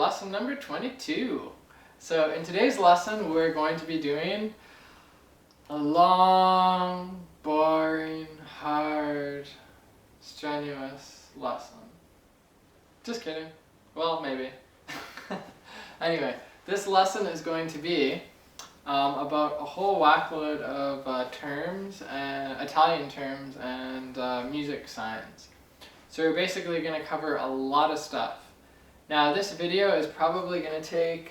lesson number 22. So in today's lesson, we're going to be doing a long, boring, hard, strenuous lesson. Just kidding. Well, maybe. Anyway, this lesson is going to be about a whole whackload of terms, and Italian terms, and music signs. So we're basically going to cover a lot of stuff. Now this video is probably going to take,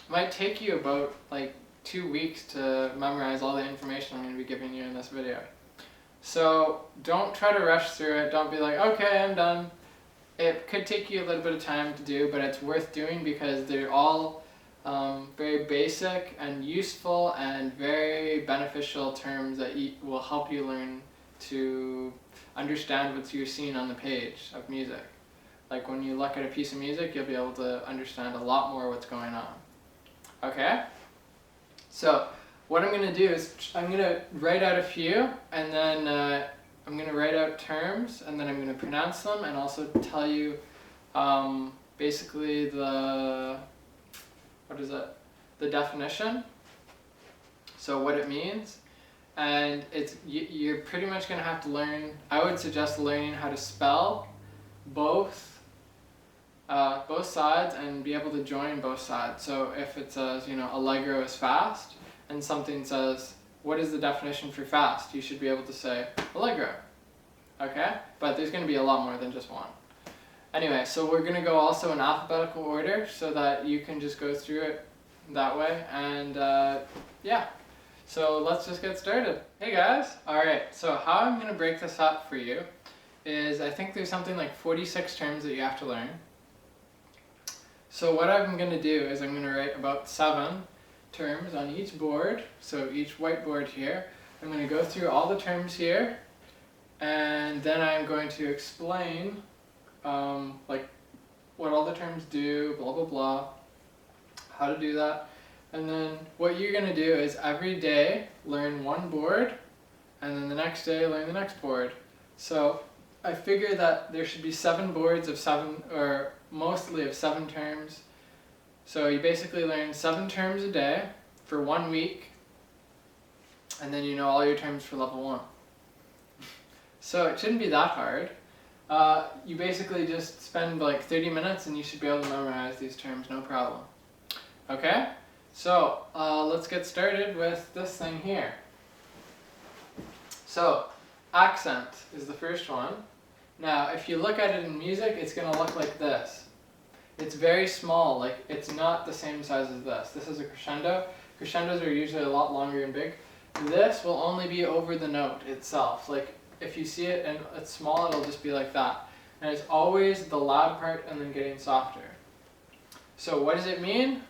might take you about like 2 weeks to memorize all the information I'm going to be giving you in this video. So don't try to rush through it, don't be like, okay, I'm done. It could take you a little bit of time to do, but it's worth doing because they're all very basic and useful and very beneficial terms that will help you learn to understand what you're seeing on the page of music. Like when you look at a piece of music, you'll be able to understand a lot more what's going on. Okay? So what I'm going to do is I'm going to write out a few, and then I'm going to write out terms, and then I'm going to pronounce them and also tell you basically the definition, so what it means. And you're pretty much going to have to learn, I would suggest learning how to spell both sides and be able to join both sides. So if it says, Allegro is fast, and something says, what is the definition for fast? You should be able to say Allegro. Okay? But there's going to be a lot more than just one. Anyway, so we're going to go also in alphabetical order so that you can just go through it that way. And yeah. So let's just get started. Hey guys! Alright, so how I'm going to break this up for you is I think there's something like 46 terms that you have to learn. So what I'm going to do is I'm going to write about 7 terms on each board, so each whiteboard here. I'm going to go through all the terms here, and then I'm going to explain like what all the terms do, blah blah blah, how to do that. And then what you're going to do is every day learn one board, and then the next day learn the next board. So I figure that there should be 7 boards of 7, or mostly of 7 terms. So you basically learn 7 terms a day for 1 week, and then you know all your terms for level 1. So it shouldn't be that hard. You basically just spend like 30 minutes and you should be able to memorize these terms, no problem. Okay? So let's get started with this thing here. So accent is the first one. Now if you look at it in music, it's going to look like this. It's very small, like it's not the same size as this. This is a crescendo. Crescendos are usually a lot longer and big. This will only be over the note itself. Like if you see it and it's small, it'll just be like that. And it's always the loud part and then getting softer. So what does it mean?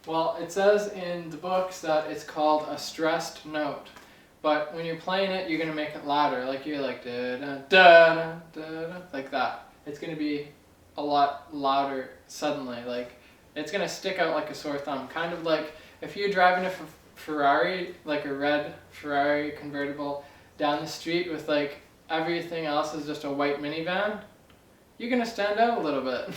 Well, it says in the books that it's called a stressed note. But when you're playing it, you're going to make it louder. Like you're like da da da da da, like that. It's going to be a lot louder suddenly. Like it's going to stick out like a sore thumb. Kind of like if you're driving a Ferrari, like a red Ferrari convertible, down the street with like everything else is just a white minivan, you're going to stand out a little bit.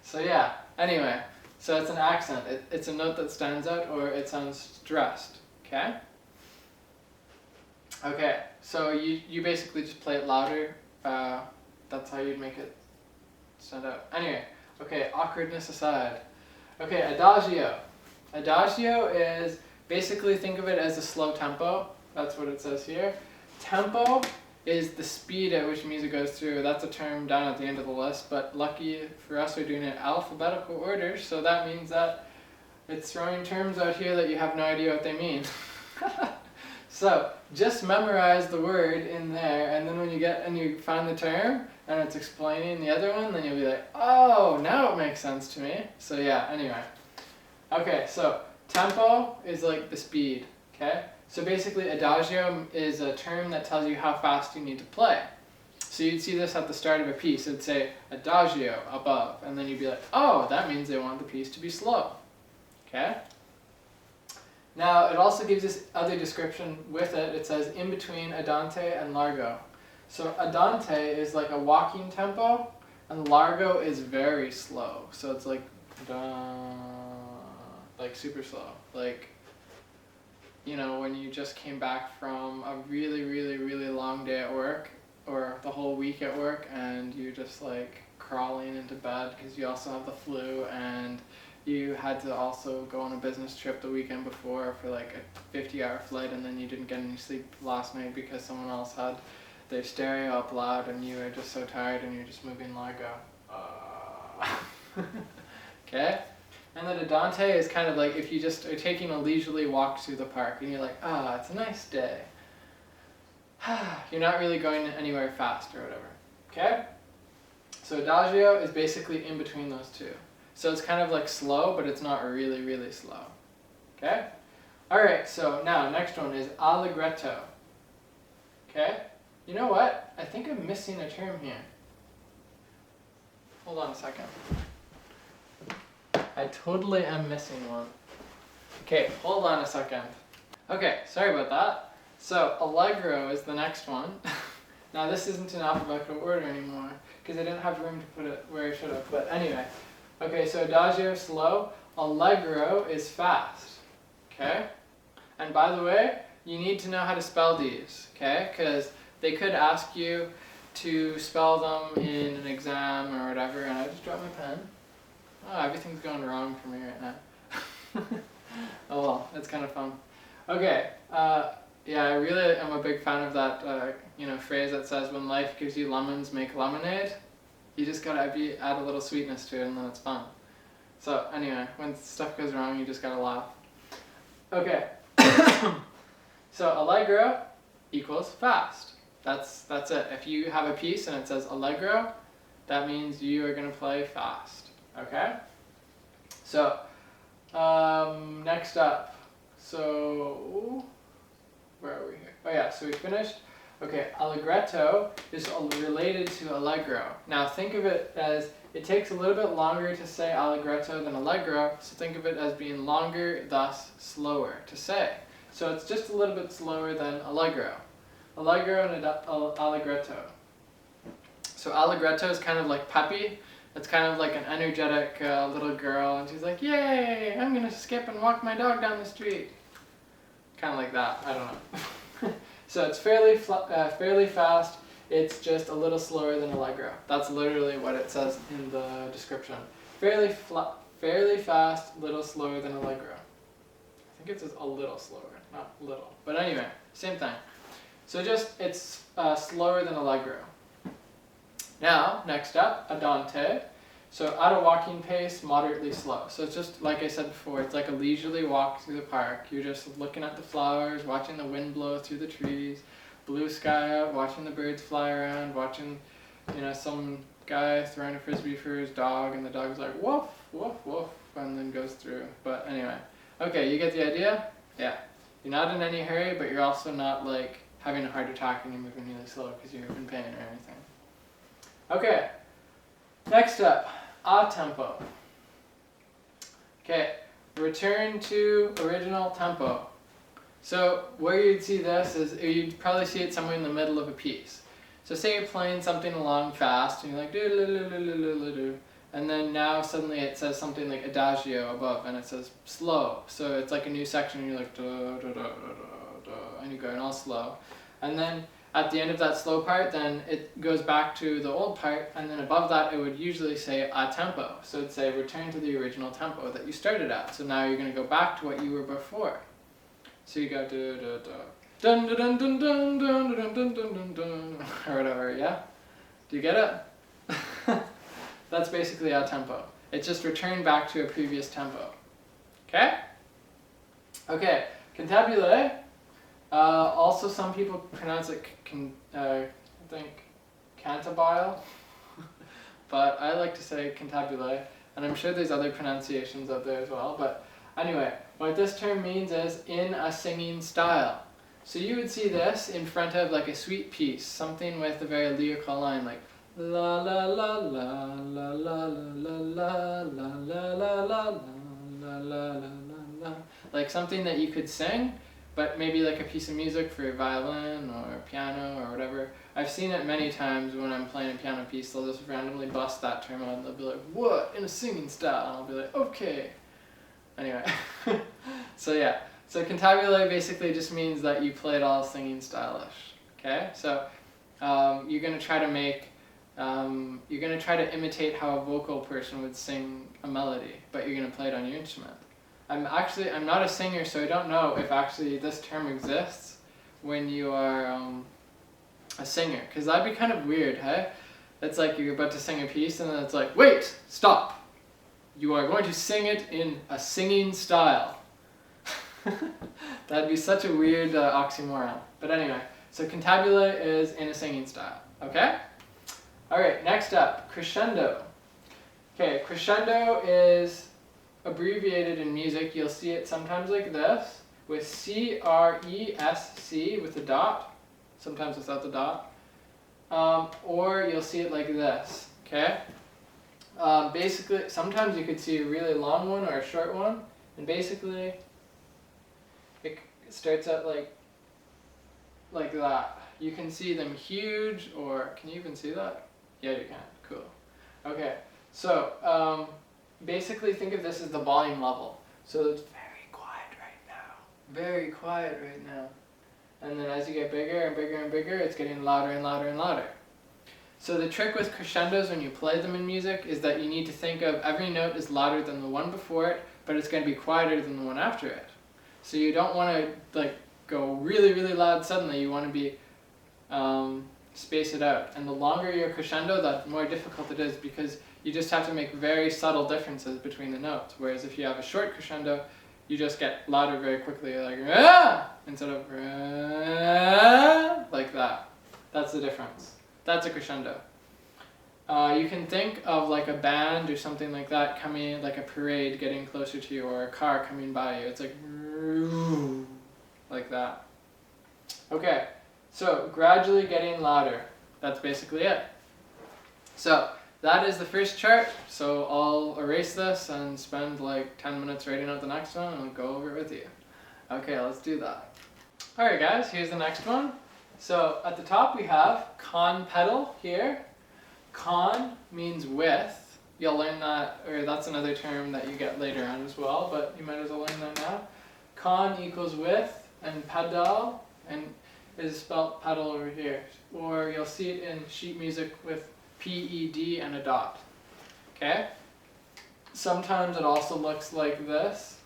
So yeah, anyway. So it's an accent. It's a note that stands out, or it sounds stressed. Okay? Okay, so you basically just play it louder. That's how you'd make it stand out. Anyway, okay, awkwardness aside. Okay, adagio. Adagio is basically, think of it as a slow tempo. That's what it says here. Tempo is the speed at which music goes through. That's a term down at the end of the list, but lucky for us we're doing it in alphabetical order, so that means that it's throwing terms out here that you have no idea what they mean. So just memorize the word in there, and then when you get and you find the term and it's explaining the other one, then you'll be like, oh, now it makes sense to me. So yeah, anyway. Okay, so tempo is like the speed, okay? So basically adagio is a term that tells you how fast you need to play. So you'd see this at the start of a piece. It'd say adagio above, and then you'd be like, oh, that means they want the piece to be slow. Okay? Now it also gives this other description with it. It says in between andante and largo. So andante is like a walking tempo, And largo is very slow. So it's like super slow. Like, you know, when you just came back from a really, really, really long day at work, or the whole week at work, and you're just like crawling into bed because you also have the flu, and you had to also go on a business trip the weekend before for like a 50-hour flight, and then you didn't get any sleep last night because someone else had their stereo up loud, and you were just so tired and you're just moving largo. Okay? And then a Dante is kind of like if you just are taking a leisurely walk through the park and you're like, it's a nice day. You're not really going anywhere fast or whatever. Okay? So Adagio is basically in between those two. So it's kind of like slow, but it's not really, really slow. Okay? Alright, so now next one is Allegretto. Okay? You know what? I think I'm missing a term here. Hold on a second. I totally am missing one. Okay, hold on a second. Okay, sorry about that. So Allegro is the next one. Now this isn't in alphabetical order anymore because I didn't have room to put it where I should have. But anyway, okay, so Adagio is slow. Allegro is fast. Okay? And by the way, you need to know how to spell these. Okay? Because they could ask you to spell them in an exam or whatever, and I just dropped my pen. Oh, everything's going wrong for me right now. Oh well, it's kind of fun. Okay, yeah, I really am a big fan of that phrase that says, when life gives you lemons, make lemonade. You just gotta add a little sweetness to it and then it's fun. So anyway, when stuff goes wrong, you just gotta laugh. Okay, so Allegro equals fast. That's it. If you have a piece and it says Allegro, that means you are gonna play fast. Okay? So, next up. So, where are we here? Oh yeah, so we finished. Okay, Allegretto is related to Allegro. Now think of it as, it takes a little bit longer to say Allegretto than Allegro, so think of it as being longer, thus slower to say. So it's just a little bit slower than Allegro. Allegro and Allegretto. So Allegretto is kind of like peppy. It's kind of like an energetic little girl, and she's like, yay, I'm going to skip and walk my dog down the street. Kind of like that, I don't know. So it's fairly fast, it's just a little slower than Allegro. That's literally what it says in the description. Fairly fast, little slower than Allegro. I think it says a little slower, not little. But anyway, same thing. So it's slower than Allegro. Now, next up, Andante. So at a walking pace, moderately slow. So it's just, like I said before, it's like a leisurely walk through the park. You're just looking at the flowers, watching the wind blow through the trees, blue sky out, watching the birds fly around, watching, some guy throwing a frisbee for his dog, and the dog's like, woof, woof, woof, and then goes through. But anyway, okay, you get the idea? Yeah. You're not in any hurry, but you're also not like having a heart attack and you're moving really slow because you're in pain or anything. Okay, next up, a tempo. Okay, return to original tempo. So where you'd see this is, you'd probably see it somewhere in the middle of a piece. So say you're playing something along fast and you're like do, and then now suddenly it says something like Adagio above and it says slow. So it's like a new section and you're like and you're going all slow. And then at the end of that slow part, then it goes back to the old part, and then above that it would usually say a tempo. So it'd say return to the original tempo that you started at. So now you're going to go back to what you were before. So you go dun dun dun dun dun dun dun dun dun dun, or whatever, yeah? Do you get it? That's basically a tempo. It's just return back to a previous tempo. Okay? Okay, cantabile. Also, some people pronounce it, I think, cantabile, but I like to say cantabile, and I'm sure there's other pronunciations out there as well, but anyway, what this term means is in a singing style. So you would see this in front of like a sweet piece, something with a very lyrical line, like la la la la la la la la la la la la la la la la la, like something that you could sing but maybe like a piece of music for violin or piano or whatever. I've seen it many times when I'm playing a piano piece. They'll just randomly bust that term out and they'll be like, what? In a singing style. And I'll be like, okay. Anyway, so yeah. So cantabile basically just means that you play it all singing stylish. Okay? So you're going to try to make, you're going to try to imitate how a vocal person would sing a melody, but you're going to play it on your instrument. I'm not a singer, so I don't know if actually this term exists when you are a singer, because that'd be kind of weird, hey? It's like you're about to sing a piece and then it's like, wait, stop! You are going to sing it in a singing style. That'd be such a weird oxymoron. But anyway, so cantabile is in a singing style, okay? Alright, next up, crescendo. Okay, crescendo is abbreviated in music. You'll see it sometimes like this, with C-R-E-S-C with a dot, sometimes without the dot, or you'll see it like this, okay? Basically, sometimes you could see a really long one or a short one, and basically it starts out like that. You can see them huge, or can you even see that? Yeah, you can. Cool. Okay, so basically think of this as the volume level. So it's very quiet right now. Very quiet right now. And then as you get bigger and bigger and bigger, it's getting louder and louder and louder. So the trick with crescendos when you play them in music is that you need to think of every note is louder than the one before it, but it's going to be quieter than the one after it. So you don't want to like go really, really loud suddenly. You want to be space it out. And the longer your crescendo, the more difficult it is, because you just have to make very subtle differences between the notes. Whereas if you have a short crescendo, you just get louder very quickly, like ah! Instead of ah! Like that. That's the difference. That's a crescendo. You can think of like a band or something like that coming, like a parade getting closer to you, or a car coming by you. It's like that. Okay, so gradually getting louder. That's basically it. So that is the first chart. So I'll erase this and spend like 10 minutes writing out the next one, and I'll go over it with you. Okay, let's do that. Alright guys, here's the next one. So at the top we have con pedal here. Con means with. You'll learn that, or that's another term that you get later on as well, but you might as well learn that now. Con equals with, and pedal, and is spelled pedal over here. Or you'll see it in sheet music with P-E-D and a dot. Okay? Sometimes it also looks like this.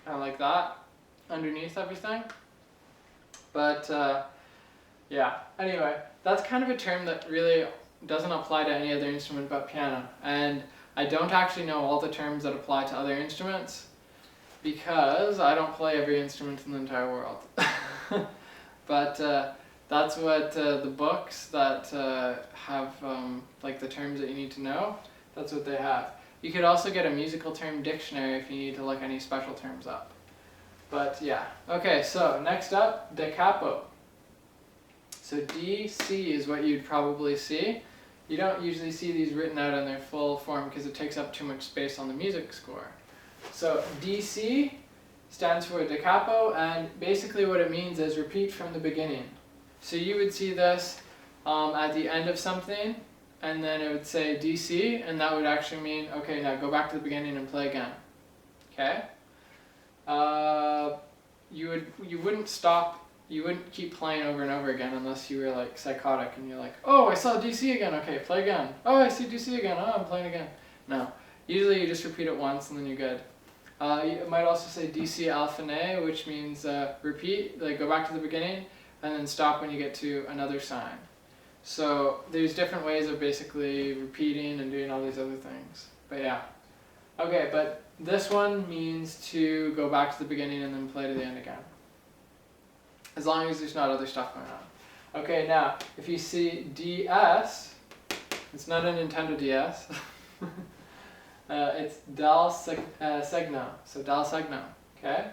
Kind of like that, underneath everything. But yeah, anyway, that's kind of a term that really doesn't apply to any other instrument but piano. And I don't actually know all the terms that apply to other instruments, because I don't play every instrument in the entire world. But that's what the books that have like the terms that you need to know, that's what they have. You could also get a musical term dictionary if you need to look any special terms up. But yeah. Okay, so next up, da capo. So DC is what you'd probably see. You don't usually see these written out in their full form because it takes up too much space on the music score. So DC stands for da capo, and basically what it means is repeat from the beginning. So you would see this at the end of something, and then it would say DC, and that would actually mean, okay, now go back to the beginning and play again. Okay? You wouldn't stop, you wouldn't keep playing over and over again unless you were like psychotic and you're like, oh, I saw DC again, okay, play again. Oh, I see DC again, oh, I'm playing again. No. Usually you just repeat it once and then you're good. You might also say DC alfine, which means repeat, like go back to the beginning, and then stop when you get to another sign. So there's different ways of basically repeating and doing all these other things. But yeah. Okay, but this one means to go back to the beginning and then play to the end again. As long as there's not other stuff going on. Okay, now, if you see DS, it's not a Nintendo DS. It's Dal Segno. So Dal Segno, okay?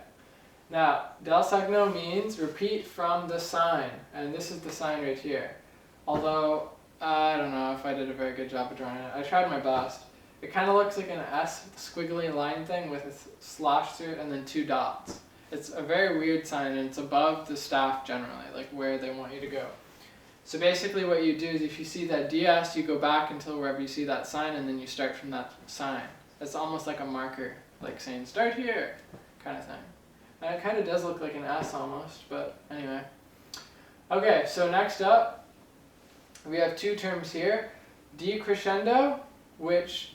Now, Dal Segno means repeat from the sign. And this is the sign right here. Although, I don't know if I did a very good job of drawing it. I tried my best. It kind of looks like an S squiggly line thing with a slash through it and then 2 dots. It's a very weird sign, and it's above the staff generally, like where they want you to go. So basically what you do is if you see that DS, you go back until wherever you see that sign, and then you start from that sign. It's almost like a marker, like saying start here, kind of thing. And it kind of does look like an S almost, but anyway. Okay, so next up, we have 2 terms here. Decrescendo, which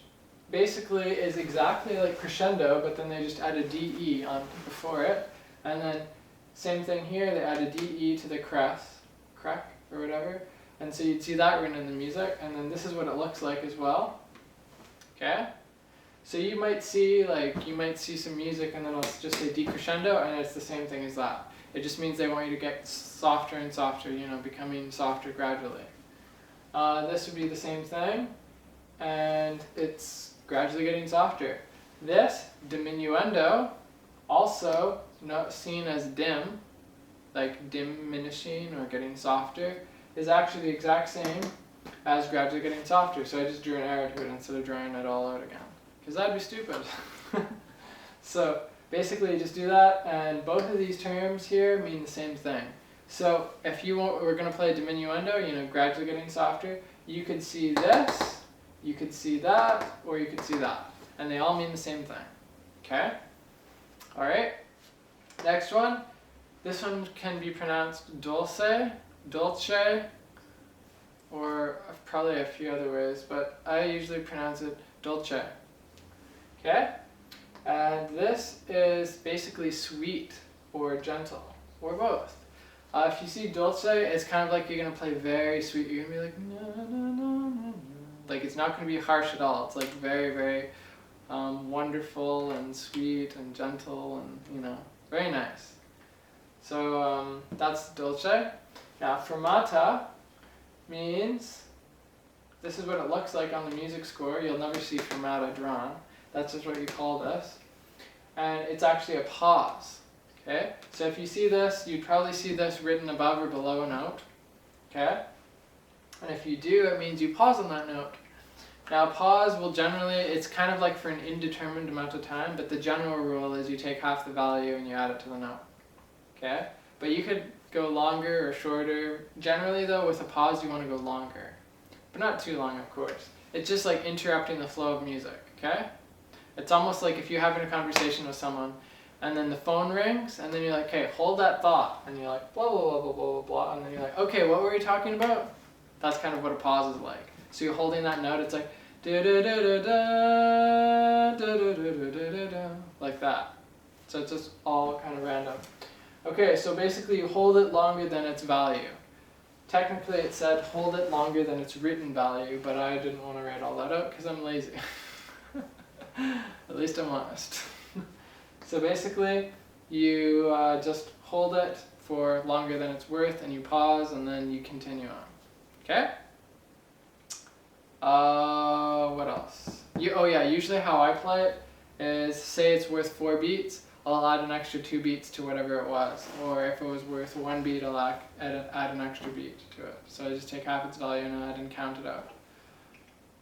basically is exactly like crescendo, but then they just add a DE on before it. And then same thing here, they add a DE to the crec, or whatever. And so you'd see that written in the music, and then this is what it looks like as well. Okay? So you might see some music and then it'll just say decrescendo, and it's the same thing as that. It just means they want you to get softer and softer, you know, becoming softer gradually. This would be the same thing, and it's gradually getting softer. This, diminuendo, also not seen as dim, like diminishing or getting softer, is actually the exact same as gradually getting softer. So I just drew an arrow to it instead of drawing it all out again, because that'd be stupid. So basically you just do that, and both of these terms here mean the same thing. So if we're going to play diminuendo, you know, gradually getting softer, you could see this, you could see that, or you could see that. And they all mean the same thing. Okay? Alright. Next one. This one can be pronounced dulce, dolce, or probably a few other ways, but I usually pronounce it dolce. Okay? And this is basically sweet or gentle, or both. If you see dulce, it's kind of like you're going to play very sweet. You're going to be like, na, na, na, na, na. Like it's not going to be harsh at all. It's like very, very wonderful and sweet and gentle and, you know, very nice. So that's dolce. Now fermata means, this is what it looks like on the music score. You'll never see fermata drawn. That's just what you call this. And it's actually a pause. Okay? So if you see this, you'd probably see this written above or below a note. Okay? And if you do, it means you pause on that note. Now pause will generally, it's kind of like for an indeterminate amount of time, but the general rule is you take half the value and you add it to the note. Okay? But you could go longer or shorter. Generally though, with a pause you want to go longer. But not too long, of course. It's just like interrupting the flow of music. Okay? It's almost like if you're having a conversation with someone and then the phone rings and then you're like, okay, hold that thought. And you're like, blah, blah, blah, blah, blah, blah. And then you're like, okay, what were you talking about? That's kind of what a pause is like. So you're holding that note, it's like, like that. So it's just all kind of random. Okay, so basically you hold it longer than its value. Technically it said hold it longer than its written value, but I didn't want to write all that out because I'm lazy. At least I'm honest. So basically you just hold it for longer than it's worth and you pause and then you continue on. Okay? What else? Usually how I play it is, say it's worth 4 beats, I'll add an extra 2 beats to whatever it was. Or if it was worth 1 beat, I'll add an extra beat to it. So I just take half its value and add and count it out.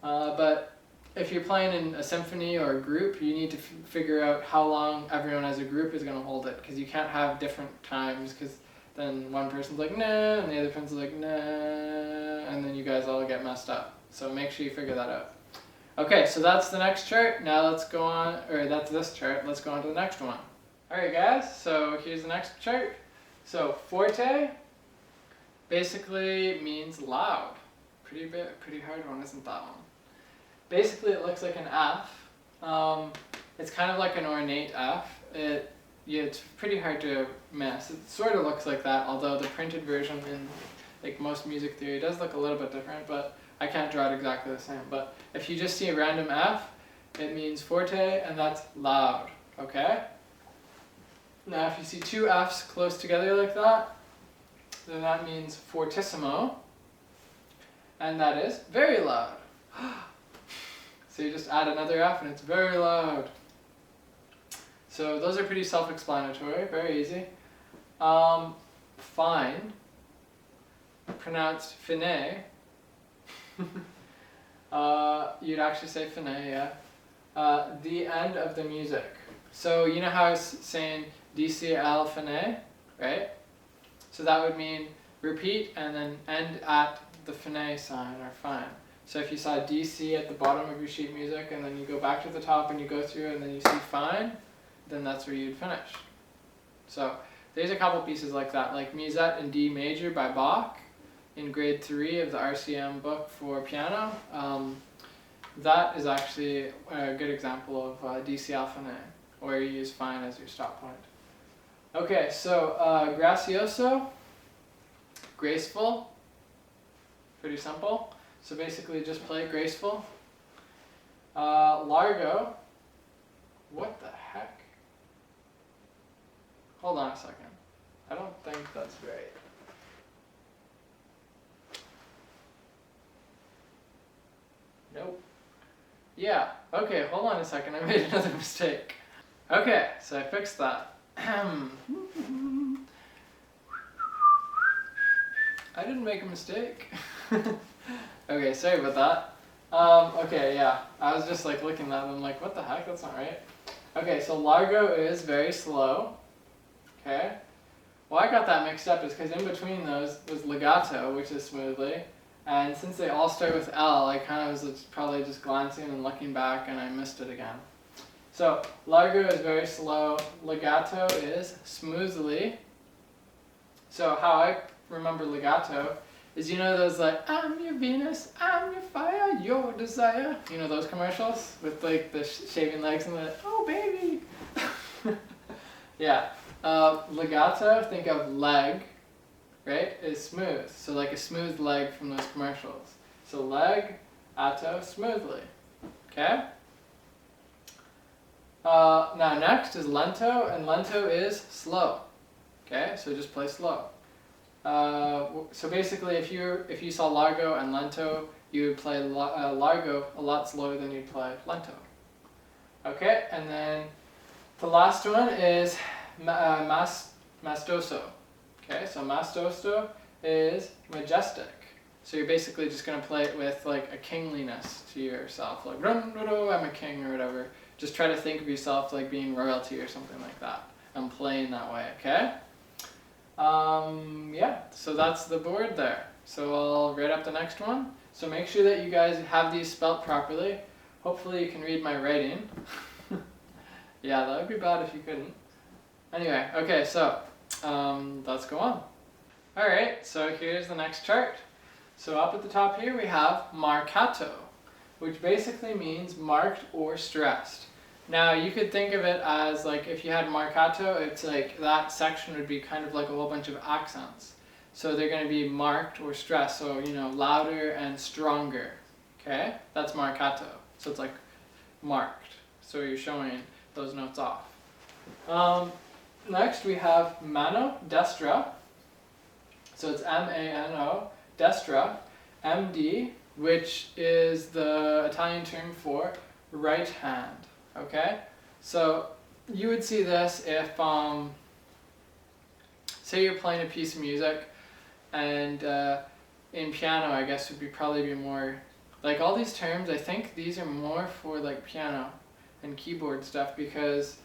But if you're playing in a symphony or a group, you need to figure out how long everyone as a group is going to hold it. Because you can't have different times, because then one person's like, nah, and the other person's like, nah, and then you guys all get messed up. So make sure you figure that out. Okay, so that's the next chart. Now let's go on, or that's this chart. Let's go on to the next one. Alright guys, so here's the next chart. So forte basically means loud. Pretty hard one, isn't that one? Basically it looks like an F. It's kind of like an ornate F. It's pretty hard to miss. It sort of looks like that, although the printed version in like most music theory does look a little bit different, but I can't draw it exactly the same. But if you just see a random F, it means forte, and that's loud, okay? Now if you see 2 Fs close together like that, then that means fortissimo, and that is very loud. So you just add another F and it's very loud. So those are pretty self-explanatory, very easy. Fine, pronounced fine. You'd actually say fine, yeah. The end of the music. So you know how I was saying DCL fine, right? So that would mean repeat and then end at the fine sign or fine. So if you saw DC at the bottom of your sheet music and then you go back to the top and you go through and then you see fine, then that's where you'd finish. So there's a couple pieces like that, like Musette in D major by Bach in grade 3 of the RCM book for piano. That is actually a good example of DCL fine, where you use fine as your stop point. Okay, so gracioso, graceful, pretty simple. So basically just play graceful. Largo, what the heck? Hold on a second. I don't think that's right. Nope. Yeah, okay, hold on a second. I made another mistake. Okay, so I fixed that. I didn't make a mistake. Okay, sorry about that. Okay, yeah, I was just like looking at it and I'm like, what the heck, that's not right. Okay, so largo is very slow. Okay. Well, I got that mixed up is because in between those was legato, which is smoothly. And since they all start with L, I kind of was probably just glancing and looking back and I missed it again. So largo is very slow, legato is smoothly. So how I remember legato is, you know those like, I'm your Venus, I'm your fire, your desire. You know those commercials with like the shaving legs and the, oh baby. Yeah. Legato, think of leg, right, is smooth. So like a smooth leg from those commercials. So leg, atto, smoothly. Okay? Now next is lento, and lento is slow. Okay, so just play slow. So basically if you saw largo and lento, you would play largo a lot slower than you'd play lento. Okay, and then the last one is mastoso. Okay, so mastoso is majestic. So you're basically just going to play it with like a kingliness to yourself, like I'm a king or whatever. Just try to think of yourself like being royalty or something like that and playing that way, okay? Yeah, so that's the board there. So I'll write up the next one. So make sure that you guys have these spelt properly. Hopefully you can read my writing. Yeah, that would be bad if you couldn't. Anyway, okay, so let's go on. Alright, so here's the next chart. So up at the top here we have marcato, which basically means marked or stressed. Now you could think of it as like if you had marcato, it's like that section would be kind of like a whole bunch of accents. So they're going to be marked or stressed, so you know, louder and stronger. Okay, that's marcato. So it's like marked. So you're showing those notes off. Next we have mano, destra. So it's M-A-N-O, destra, M-D, which is the Italian term for right hand. Okay, so you would see this if, say you're playing a piece of music, and in piano, I guess would probably be more, like all these terms, I think these are more for like piano and keyboard stuff because,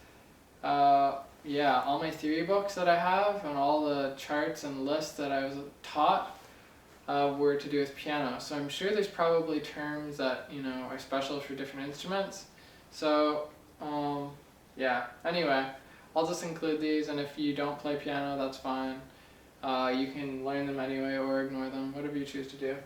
yeah, all my theory books that I have and all the charts and lists that I was taught were to do with piano. So I'm sure there's probably terms that, you know, are special for different instruments. So, yeah, anyway, I'll just include these, and if you don't play piano, that's fine. You can learn them anyway or ignore them, whatever you choose to do.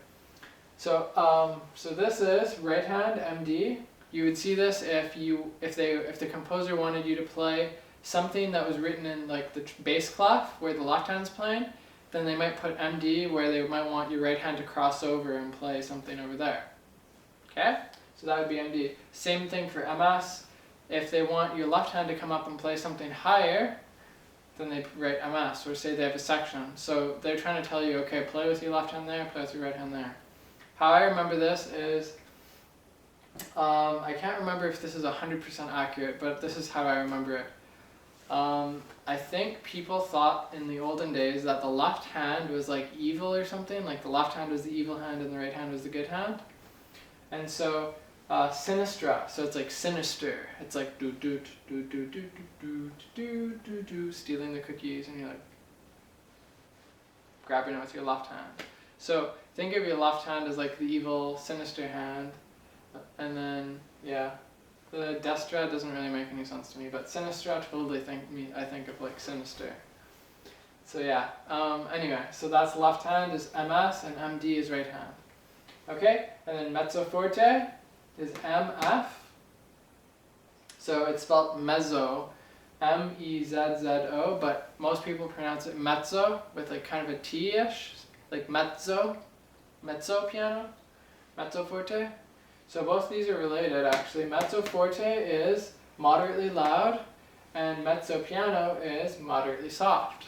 So, so this is right hand, MD. You would see this if the composer wanted you to play something that was written in like the bass clef where the left hand's playing, then they might put MD where they might want your right hand to cross over and play something over there. Okay? So that would be MD. Same thing for MS. If they want your left hand to come up and play something higher, then they write MS, or say they have a section. So they're trying to tell you, okay, play with your left hand there, play with your right hand there. How I remember this is, I can't remember if this is 100% accurate, but this is how I remember it. I think people thought in the olden days that the left hand was like evil or something, like the left hand was the evil hand and the right hand was the good hand. And so sinistra, so it's like sinister. It's like do do do do do do do do do, stealing the cookies, and you're like grabbing it with your left hand. So think of your left hand as like the evil, sinister hand, and then yeah, the destra doesn't really make any sense to me, but sinistra totally I think of like sinister. So yeah. Anyway, so that's left hand is MS and MD is right hand. Okay, and then mezzo forte is MF. So it's spelled mezzo, M-E-Z-Z-O, but most people pronounce it mezzo with like kind of a T-ish, like mezzo piano, mezzo forte. So both these are related actually. Mezzo forte is moderately loud and mezzo piano is moderately soft.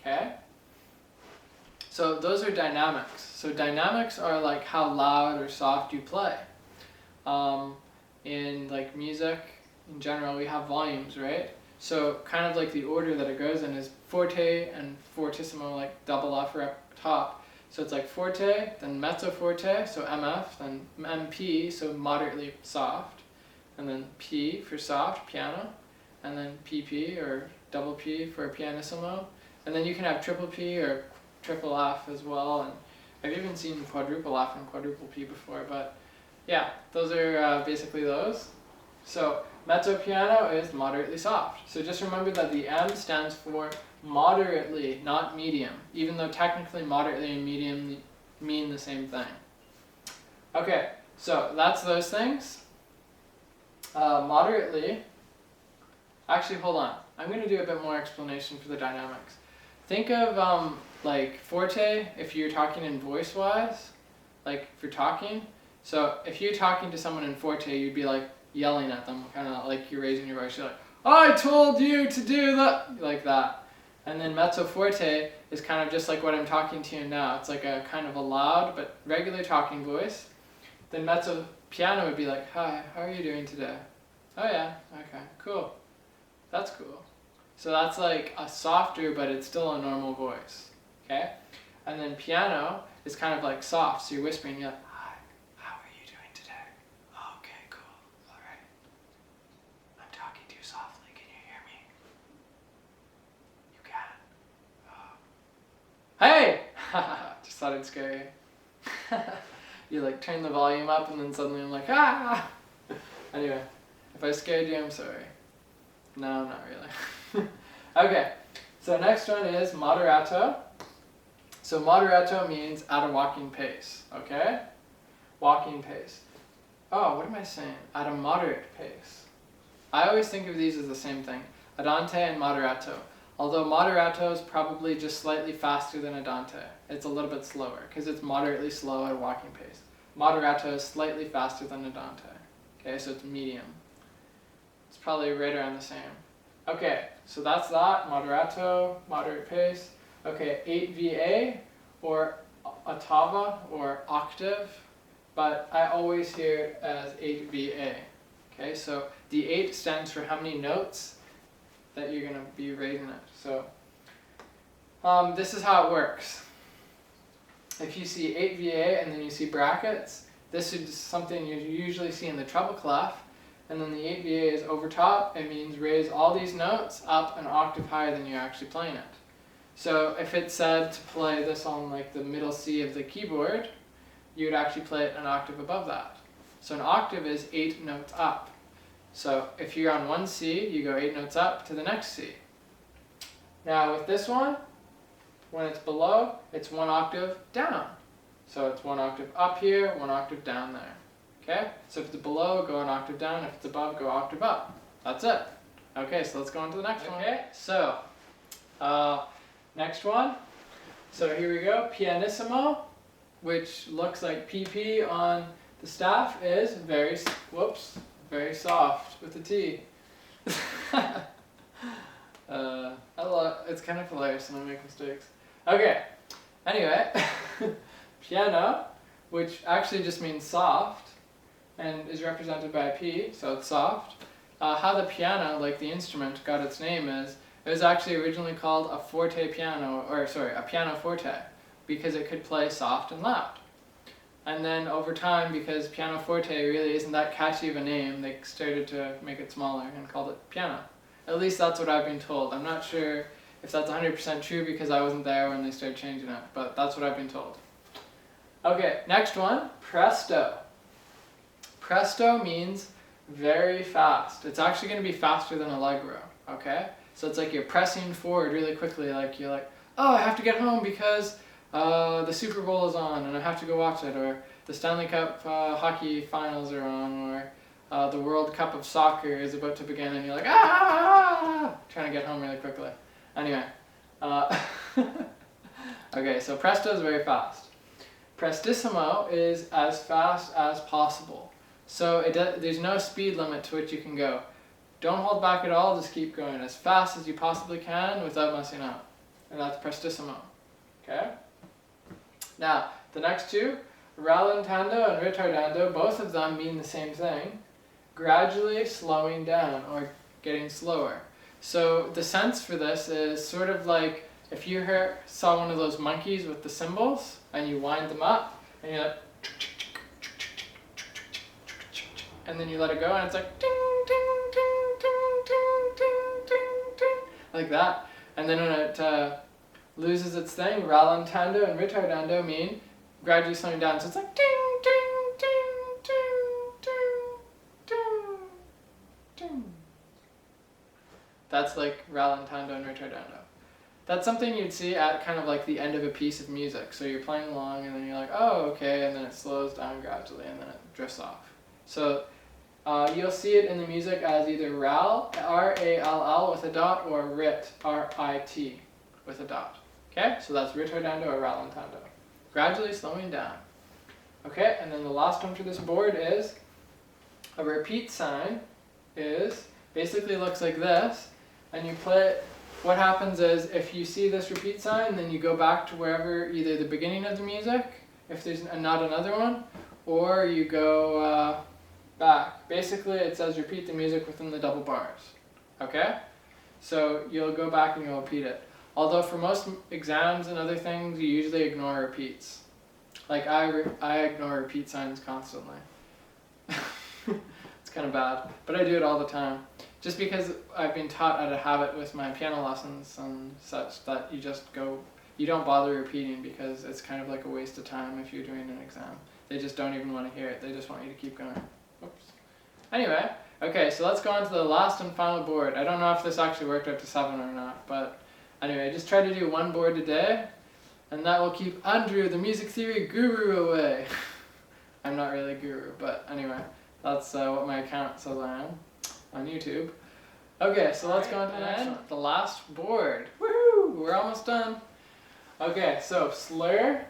Okay? So those are dynamics. So dynamics are like how loud or soft you play. In like music, in general, we have volumes, right? So kind of like the order that it goes in is forte and fortissimo, like double F up top. So it's like forte, then mezzo forte, so MF, then MP, so moderately soft, and then P for soft, piano, and then PP or double P for pianissimo, and then you can have triple P or triple F as well, and I've even seen quadruple F and quadruple P before, but yeah, those are basically those. So mezzo piano is moderately soft. So just remember that the M stands for moderately, not medium, even though technically moderately and medium mean the same thing. Okay, so that's those things. Moderately, actually hold on, I'm going to do a bit more explanation for the dynamics. Think of like forte if you're talking in voice-wise, like if you're talking. So if you're talking to someone in forte, you'd be like yelling at them, kind of like you're raising your voice. You're like, I told you to do that, like that. And then mezzo forte is kind of just like what I'm talking to you now. It's like a kind of a loud but regular talking voice. Then mezzo piano would be like, hi, how are you doing today? Oh yeah, okay, cool. That's cool. So that's like a softer, but it's still a normal voice, okay? And then piano is kind of like soft, so you're whispering, you're like, hi, how are you doing today? Okay, cool, all right. I'm talking to you softly, can you hear me? You can. Oh. Hey! Just thought I'd scare you. You like turn the volume up and then suddenly I'm like, ah! Anyway, if I scared you, I'm sorry. No, not really. Okay, so next one is moderato. So moderato means at a walking pace, okay? Walking pace. Oh, what am I saying? At a moderate pace. I always think of these as the same thing. Andante and moderato. Although moderato is probably just slightly faster than andante. It's a little bit slower because it's moderately slow at a walking pace. Moderato is slightly faster than andante. Okay, so it's medium. It's probably right around the same. Okay, so that's that. Moderato, moderate pace. Okay, 8VA or ottava or octave, but I always hear it as 8VA. Okay, so the 8 stands for how many notes that you're going to be raising it. So this is how it works. If you see 8VA and then you see brackets, this is something you usually see in the treble clef. And then the 8VA is over top. It means raise all these notes up an octave higher than you're actually playing it. So if it said to play this on like the middle C of the keyboard, you would actually play it an octave above that. So an octave is 8 notes up. So if you're on one C, you go 8 notes up to the next C. Now with this one, when it's below, it's 1 octave down. So it's 1 octave up here, 1 octave down there. Okay, so if it's below, go an octave down. If it's above, go octave up. That's it. Okay, so let's go on to the next one. Okay, so next one. So here we go. Pianissimo, which looks like PP on the staff, is very soft with a T. It's kind of hilarious when I make mistakes. Okay, anyway, piano, which actually just means soft, and is represented by a P, so it's soft. How the piano, like the instrument, got its name is, it was actually originally called a forte piano, or sorry, a piano forte, because it could play soft and loud. And then over time, because pianoforte really isn't that catchy of a name, they started to make it smaller and called it piano. At least that's what I've been told. I'm not sure if that's 100% true because I wasn't there when they started changing it, but that's what I've been told. Okay, next one, presto. Presto means very fast. It's actually going to be faster than allegro, okay? So it's like you're pressing forward really quickly, like you're like, oh, I have to get home because the Super Bowl is on and I have to go watch it, or the Stanley Cup hockey finals are on, or the World Cup of soccer is about to begin and you're like, trying to get home really quickly. Anyway, okay, so presto is very fast. Prestissimo is as fast as possible. So there's no speed limit to which you can go. Don't hold back at all, just keep going as fast as you possibly can without messing up. And that's prestissimo. Okay? Now, the next two, rallentando and ritardando, both of them mean the same thing. Gradually slowing down or getting slower. So the sense for this is sort of like if you saw one of those monkeys with the cymbals and you wind them up and you're like, and then you let it go and it's like ding, ding, ding, ding, ding, ding, ding, ding, like that. And then when it loses its thing, rallentando and ritardando mean gradually slowing down. So it's like ding, ding, ding, ding, ding, ding, ding. That's like rallentando and ritardando. That's something you'd see at kind of like the end of a piece of music. So you're playing along and then you're like, oh, okay, and then it slows down gradually and then it drifts off. So you'll see it in the music as either ral, R-A-L-L with a dot, or rit, R-I-T with a dot. Okay, so that's ritardando or rallentando. Gradually slowing down. Okay, and then the last one for this board is a repeat sign is basically looks like this, and you play it. What happens is if you see this repeat sign, then you go back to wherever, either the beginning of the music, if there's not another one, or you go back. Basically it says repeat the music within the double bars. Okay? So you'll go back and you'll repeat it. Although for most exams and other things, you usually ignore repeats. Like I ignore repeat signs constantly. It's kind of bad, but I do it all the time. Just because I've been taught out of habit with my piano lessons and such that you don't bother repeating because it's kind of like a waste of time if you're doing an exam. They just don't even want to hear it. They just want you to keep going. Oops. Anyway, okay, so let's go on to the last and final board. I don't know if this actually worked out to 7 or not, but anyway, just try to do one board a day, and that will keep Andrew, the music theory guru, away. I'm not really a guru, but anyway, that's what my account says I am on YouTube. Okay, so let's go on to the next one. The last board. Woohoo! We're almost done. Okay, so slur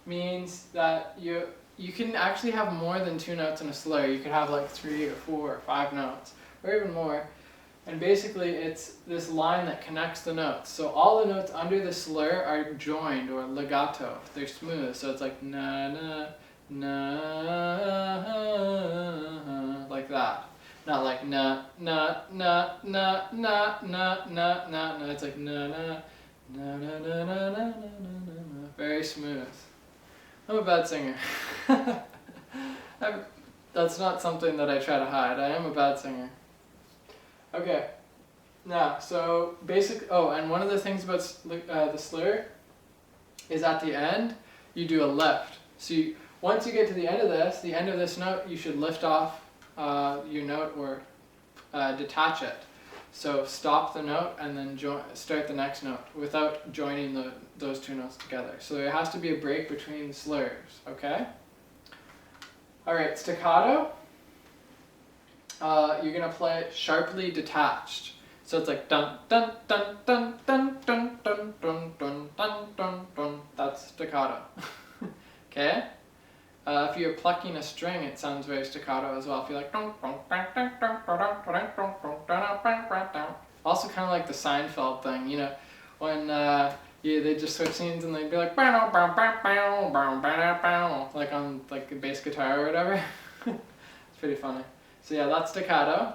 means that you can actually have more than 2 notes in a slur. You could have like 3 or 4 or 5 notes, or even more. And basically it's this line that connects the notes. So all the notes under the slur are joined, or legato. They're smooth, so it's like na na na, like that. Not like na na na na na na na na. No, it's like na na na na na na na na. Very smooth. I'm a bad singer. That's not something that I try to hide. I am a bad singer. Okay. Now, so basically, and one of the things about the slur is at the end, you do a lift. So once you get to the end of this note, you should lift off your note or detach it. So stop the note and then start the next note without joining those 2 notes together. So there has to be a break between the slurs, okay? Alright, staccato. You're going to play it sharply detached. So it's like dun dun dun dun dun dun dun dun dun dun dun dun. That's staccato. Okay? If you're plucking a string, it sounds very staccato as well. If you're like also kind of like the Seinfeld thing, you know, when they just switch scenes and they'd be like like on like a bass guitar or whatever. It's pretty funny. So yeah, that's staccato.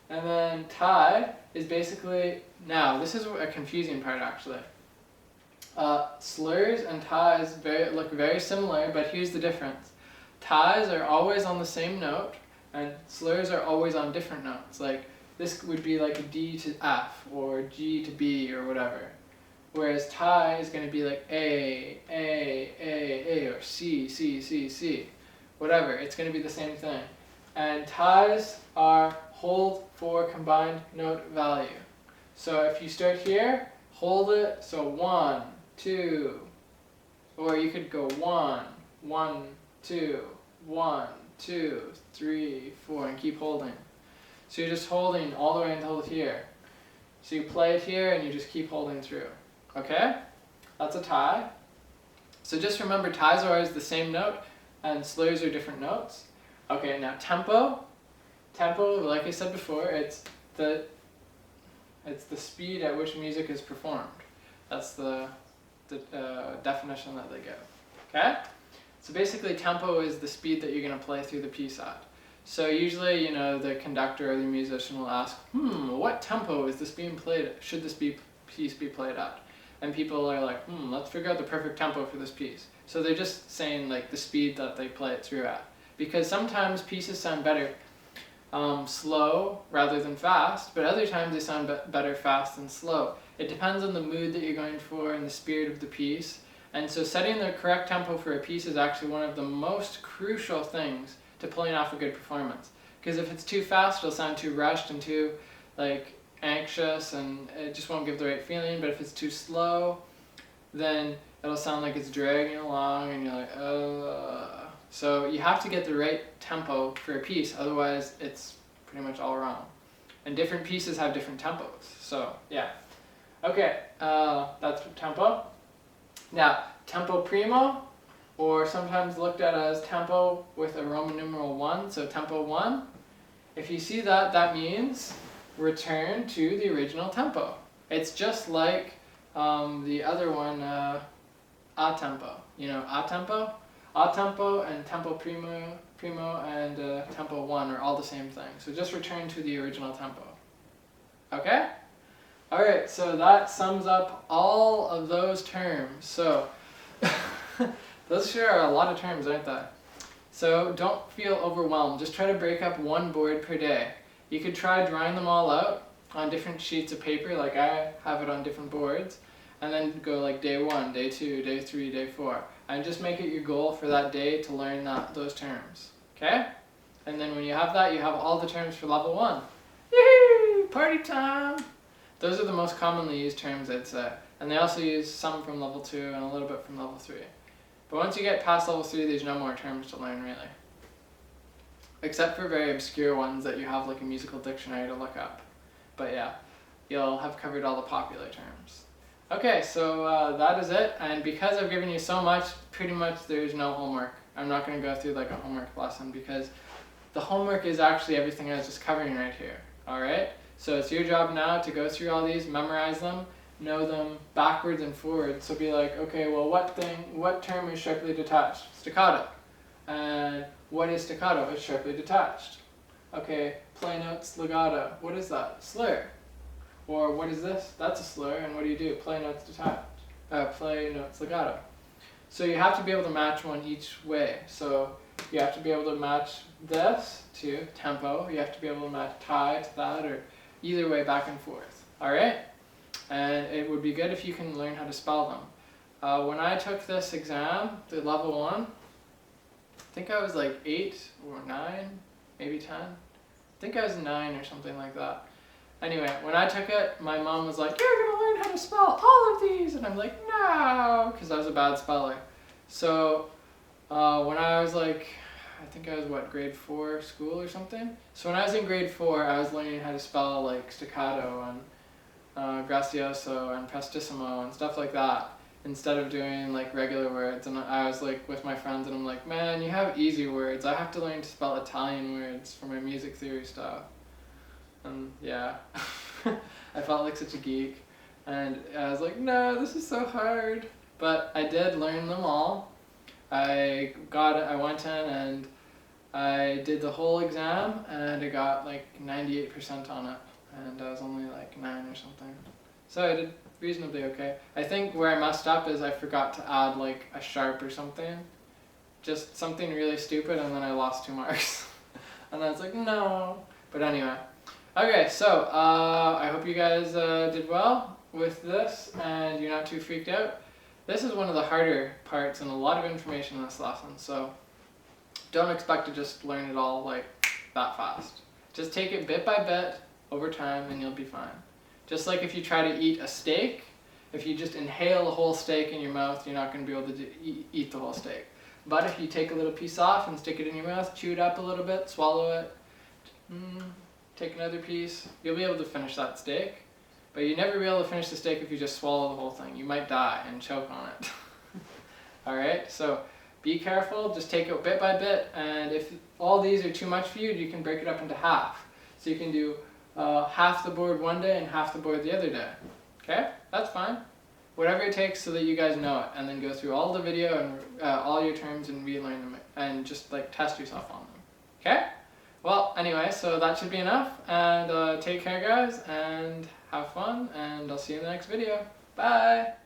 And then tie is basically, now this is a confusing part actually. Slurs and ties look very similar, but here's the difference. Ties are always on the same note, and slurs are always on different notes. Like this would be like a D to F, or G to B, or whatever. Whereas tie is going to be like A, or C, C, C, C. Whatever, it's going to be the same thing. And ties are hold for combined note value. So if you start here, hold it, so 1, 2, or you could go 1, 1, 2, 1, 2, 3, 4, and keep holding. So you're just holding all the way until here. So you play it here and you just keep holding through. Okay? That's a tie. So just remember, ties are always the same note and slurs are different notes. Okay, now tempo. Tempo, like I said before, it's the speed at which music is performed. That's the definition that they give. Okay? So basically tempo is the speed that you're going to play through the piece at. So usually, the conductor or the musician will ask, what tempo is this being played at? Should this piece be played at? And people are like, let's figure out the perfect tempo for this piece. So they're just saying like the speed that they play it through at. Because sometimes pieces sound better slow rather than fast, but other times they sound better fast than slow. It depends on the mood that you're going for and the spirit of the piece. And so setting the correct tempo for a piece is actually one of the most crucial things to pulling off a good performance. Because if it's too fast, it'll sound too rushed and too anxious, and it just won't give the right feeling. But if it's too slow, then it'll sound like it's dragging along and you're like, So you have to get the right tempo for a piece, otherwise it's pretty much all wrong. And different pieces have different tempos, so yeah. Okay, that's tempo. Now, tempo primo, or sometimes looked at as tempo with a Roman numeral 1, so tempo 1. If you see that, that means return to the original tempo. It's just like the other one, a tempo. A tempo? A tempo and tempo primo and tempo 1 are all the same thing. So just return to the original tempo. Okay? Alright, so that sums up all of those terms. So, those sure are a lot of terms, aren't they? So don't feel overwhelmed. Just try to break up one board per day. You could try drawing them all out on different sheets of paper, like I have it on different boards, and then go like day 1, day 2, day 3, day 4. And just make it your goal for that day to learn those terms. Okay? And then when you have that, you have all the terms for level 1. Yay! Party time! Those are the most commonly used terms, I'd say. And they also use some from level 2 and a little bit from level 3. But once you get past level 3, there's no more terms to learn, really. Except for very obscure ones that you have like a musical dictionary to look up. But yeah, you'll have covered all the popular terms. Okay, so that is it. And because I've given you so much, pretty much there's no homework. I'm not going to go through like a homework lesson because the homework is actually everything I was just covering right here. Alright? So it's your job now to go through all these, memorize them, know them backwards and forwards. So be like, okay, well what term is sharply detached? Staccato. And what is staccato? It's sharply detached. Okay, play notes legato. What is that? Slur. Or what is this? That's a slur, and what do? Play notes detached. Play notes legato. So you have to be able to match one each way. So you have to be able to match this to tempo. You have to be able to match tie to that, or either way back and forth. Alright? And it would be good if you can learn how to spell them. When I took this exam, the level 1, I think I was like 8 or 9, maybe 10. I think I was 9 or something like that. Anyway, when I took it, my mom was like, you're going to learn how to spell all of these. And I'm like, no, because I was a bad speller. So when I was like, I think I was grade 4 school or something. So when I was in grade 4, I was learning how to spell like staccato and gracioso and prestissimo and stuff like that, instead of doing like regular words. And I was like with my friends and I'm like, man, you have easy words. I have to learn to spell Italian words for my music theory stuff. And yeah, I felt like such a geek. And I was like, no, this is so hard. But I did learn them all. I went in and I did the whole exam and I got like 98% on it. And I was only like 9 or something. So I did reasonably okay. I think where I messed up is I forgot to add like a sharp or something. Just something really stupid, and then I lost 2 marks. And then it's like, no. But anyway. Okay, so I hope you guys did well with this and you're not too freaked out. This is one of the harder parts and a lot of information in this lesson, so don't expect to just learn it all like that fast. Just take it bit by bit over time and you'll be fine. Just like if you try to eat a steak, if you just inhale a whole steak in your mouth, you're not going to be able to eat the whole steak. But if you take a little piece off and stick it in your mouth, chew it up a little bit, swallow it, take another piece, you'll be able to finish that steak. But you'll never be able to finish the steak if you just swallow the whole thing. You might die and choke on it. Alright, so be careful, just take it bit by bit, and if all these are too much for you, you can break it up into half. So you can do half the board one day and half the board the other day. Okay? That's fine. Whatever it takes so that you guys know it, and then go through all the video and all your terms and relearn them and just like test yourself on them. Okay? Well, anyway, so that should be enough, and take care guys, and have fun, and I'll see you in the next video. Bye!